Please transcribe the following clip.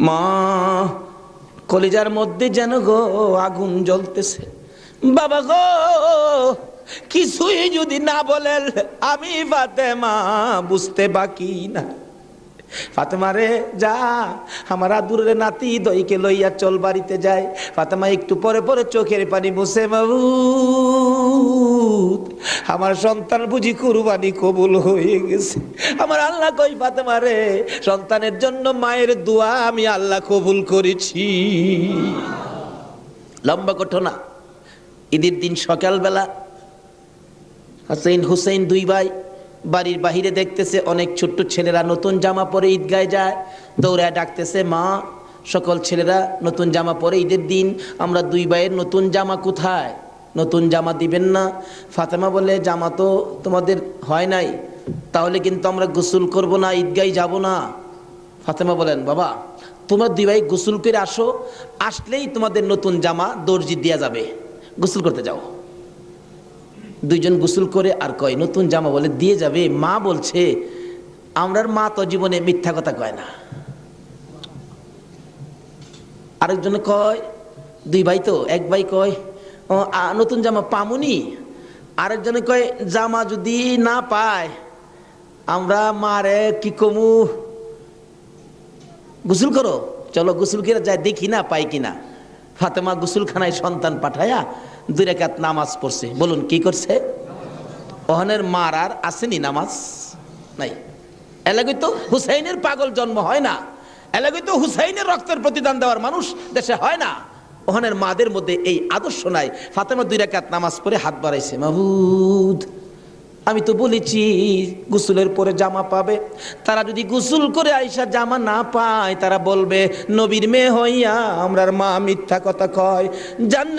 মা কলিজার মধ্যে যেন গো আগুন জ্বলতেছে। বাবা গো কিছুই যদি না বলেন আমি ফাতেমা বুঝতে বাকি না। ফাতেমা রে যা, আমার আদুরের নাতি দইকে লইয়া চল বাড়িতে যায়। ফাতেমা একটু পরে পরে চোখের পানি মুছে, মাবুদ আমার সন্তান বুঝি কুরবানি কবুল হয়ে গেছে। আমার আল্লাহ কই ফাতেমা রে, সন্তানের জন্য মায়ের দোয়া আমি আল্লাহ কবুল করেছি। লম্বা ঘটনা। ঈদের দিন সকালবেলা হাসাইন হুসাইন দুই ভাই বাড়ির বাহিরে দেখতেছে অনেক ছোট্ট ছেলেরা নতুন জামা পরে ঈদগায় যায়। দৌড়ায় ডাকতেছে, মা সকল ছেলেরা নতুন জামা পরে ঈদের দিন আমরা দুই ভাইয়ের নতুন জামা কোথায়, নতুন জামা দিবেন না? ফাতেমা বলে, জামা তো তোমাদের হয় নাই, তাহলে কিন্তু আমরা গোসল করব না, ঈদগায় যাব না। ফাতেমা বলেন, বাবা তোমরা দুই ভাই গোসল করে আসো, আসলেই তোমাদের নতুন জামা দর্জি দেয়া যাবে, গোসল করতে যাও। দুইজন গোসল করে আর কয় নতুন জামা বলে দিয়ে যাবে। মা বলছে, আমরার মা তো জীবনে মিথ্যা কথা কয় না। আরেকজনে কয়, দুই ভাই তো, এক ভাই কয় নতুন জামা পামুনি, আরেকজনে কয় জামা যদি না পায় আমরা মারে কি কমু, গোসল করো, চলো গোসল করে যাই দেখি না পাই কিনা। ফাতেমা গোসলখানায় সন্তান পাঠায়া 2 রাকাত নামাজ পড়ছে। বলুন কি করছে? ওখানের মার আর আসেনি নামাজ নাই। এলাকায় তো হুসাইনের পাগল জন্ম হয় না, এলাকায় তো হুসাইনের রক্তের প্রতিদান দেওয়ার মানুষ দেশে হয় না। ওখানের মাদের মধ্যে এই আদর্শ নাই। ফাতেমা 2 রাকাত নামাজ পড়ে হাত বাড়াইছে, মাবুদ আমি তো বলেছি গোসলের পরে জামা পাবে, তারা যদি গোসল করে আইসা জামা না পায় তারা বলবে নবীর মেয়ে হইয়া আমরার মা মিথ্যা কথা কয়। জান্নাত